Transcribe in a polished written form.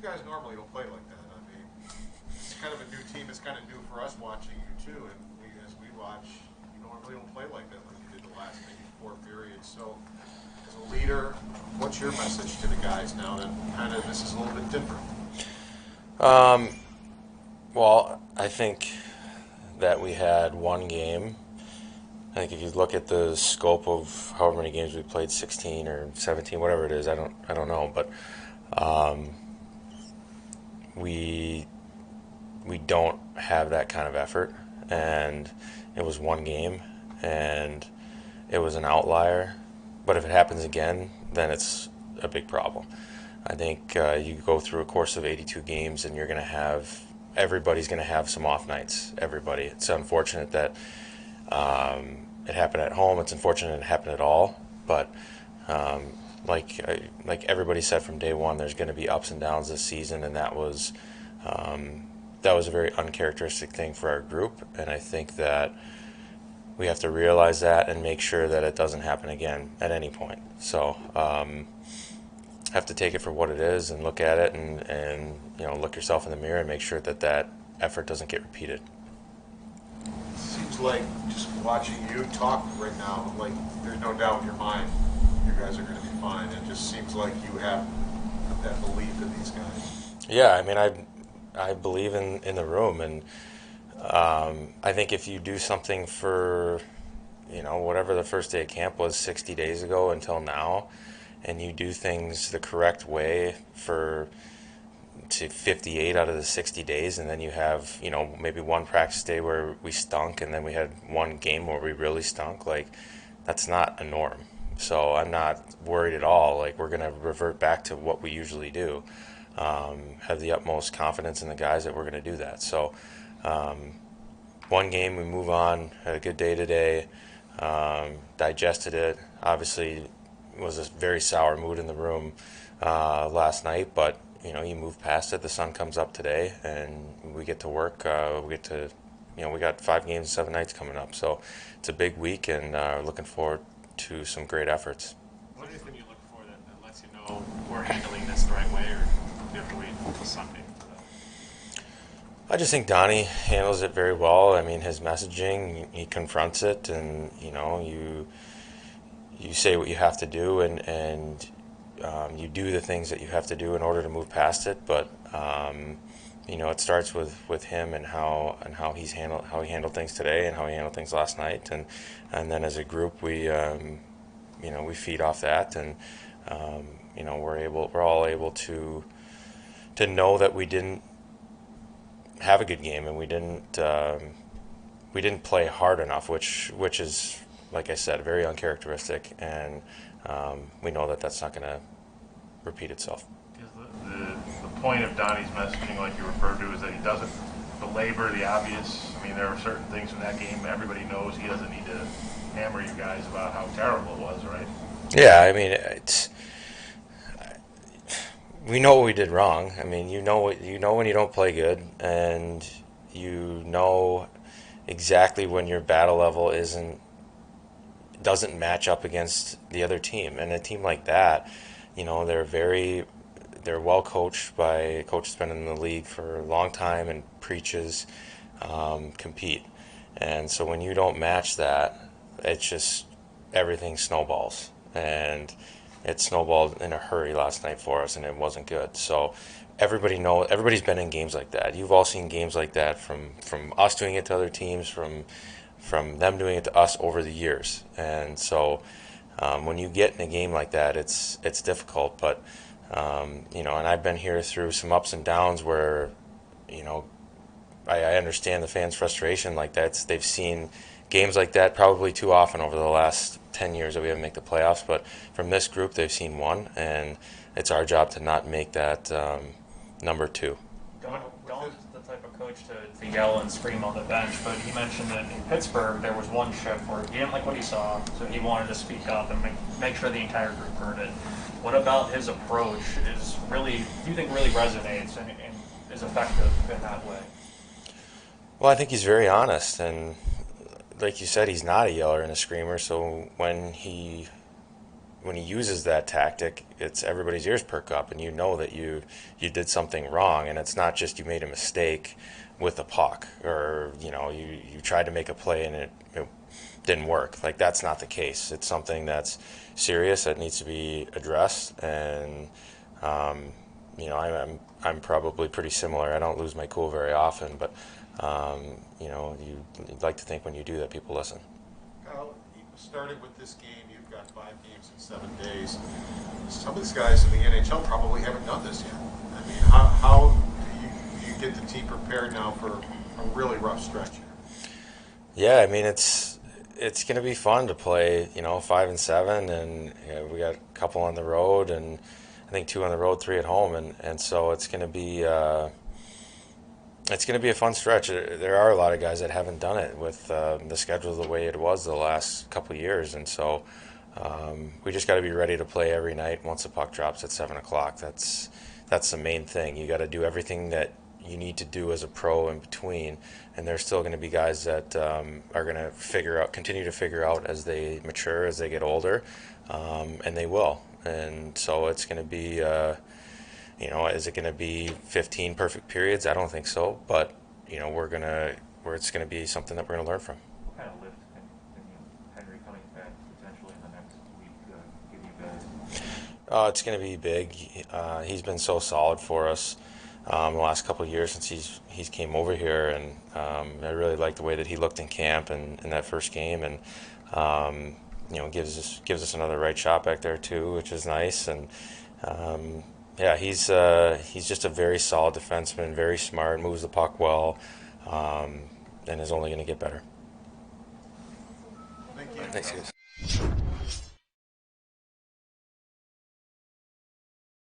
You guys normally don't play like that. I mean, it's kind of a new team. It's kind of new for us watching you too. And as we watch, you normally don't play like that like you did the last maybe 4 periods. So, as a leader, what's your message to the guys now that kind of this is a little bit different? Um, well, I think that we had one game. I think if you look at the scope of however many games we played, 16 or 17, whatever it is, I don't know, but um, we we don't have that kind of effort, and it was one game, and it was an outlier. But if it happens again, then it's a big problem. I think you go through a course of 82 games, and you're going to have everybody's going to have some off nights. Everybody. It's unfortunate that it happened at home. It's unfortunate it happened at all. But like everybody said from day one, there's going to be ups and downs this season, and that was a very uncharacteristic thing for our group. And I think that we have to realize that and make sure that it doesn't happen again at any point. So have to take it for what it is and look at it and look yourself in the mirror and make sure that that effort doesn't get repeated. Seems like just watching you talk right now, like there's no doubt in your mind you guys are going to be fine. It just seems like you have that belief in these guys. Yeah, I mean, I believe in the room, and I think if you do something for whatever the first day of camp was 60 days ago until now, and you do things the correct way for to 58 out of the 60 days, and then you have maybe one practice day where we stunk, and then we had one game where we really stunk. Like, that's not a norm. So I'm not worried at all. Like, we're gonna revert back to what we usually do. Have the utmost confidence in the guys that we're gonna do that. So one game, we move on. Had a good day today. Digested it. Obviously, it was a very sour mood in the room last night, but you move past it. The sun comes up today, and we get to work. We get to, we got 5 games and 7 nights coming up, so it's a big week, and looking forward to some great efforts. What is it when you look for that lets you know we're handling this the right way, or do you have to wait until Sunday for that? I just think Donnie handles it very well. I mean, his messaging, he confronts it, and you say what you have to do, and you do the things that you have to do in order to move past it. But it starts with him and how he handled things today and how he handled things last night, and then as a group we feed off that, and we're all able to know that we didn't have a good game, and we didn't play hard enough, which is, like I said, very uncharacteristic, and we know that that's not going to repeat itself. Because the point of Donnie's messaging, like you referred to, is that he doesn't belabor the obvious. I mean, there are certain things from that game everybody knows. He doesn't need to hammer you guys about how terrible it was, right? Yeah, I mean, we know what we did wrong. I mean, you know when you don't play good, and you know exactly when your battle level doesn't match up against the other team. And a team like that, they're well coached by a coach that's been in the league for a long time and preaches compete. And so when you don't match that, it's just everything snowballs. And it snowballed in a hurry last night for us, and it wasn't good. So everybody's been in games like that. You've all seen games like that from us doing it to other teams, from them doing it to us over the years. And so when you get in a game like that, it's difficult. But and I've been here through some ups and downs where you know I understand the fans' frustration. Like they've seen games like that probably too often over the last 10 years that we haven't made the playoffs. But from this group, they've seen one, and it's our job to not make that number two. Dahl's the type of coach to yell and scream on the bench, but he mentioned that in Pittsburgh there was one shift where he didn't like what he saw, so he wanted to speak up and make sure the entire group heard it. What about his approach do you think really resonates and is effective in that way? Well, I think he's very honest, and like you said, he's not a yeller and a screamer. So when he when he uses that tactic, it's everybody's ears perk up, and you know that you did something wrong, and it's not just you made a mistake with the puck, or you tried to make a play and it didn't work. Like, that's not the case. It's something that's serious that needs to be addressed, and I'm probably pretty similar. I don't lose my cool very often, but you'd like to think when you do that, people listen. Kyle, you started with this game. You've got 5 games in 7 days. Some of these guys in the NHL probably haven't done this yet. I mean, how do you get the team prepared now for a really rough stretch here? Yeah, I mean, it's going to be fun to play, 5 and 7, and we got a couple on the road, and I think 2 on the road, 3 at home, and so it's going to be a fun stretch. There are a lot of guys that haven't done it with the schedule the way it was the last couple of years, and so we just got to be ready to play every night once the puck drops at 7 o'clock. That's the main thing. You got to do everything that you need to do as a pro in between, and there's still going to be guys that are going to continue to figure out as they mature, as they get older, and they will. And so it's going to be, is it going to be 15 perfect periods? I don't think so, but it's going to be something that we're going to learn from. What kind of lift can Henry coming back potentially in the next week give you guys? It's going to be big. He's been so solid for us the last couple of years since he's came over here, and I really like the way that he looked in camp and in that first game, and gives us another right shot back there too, which is nice. And he's just a very solid defenseman, very smart, moves the puck well, and is only going to get better. Thank you. Thanks, guys.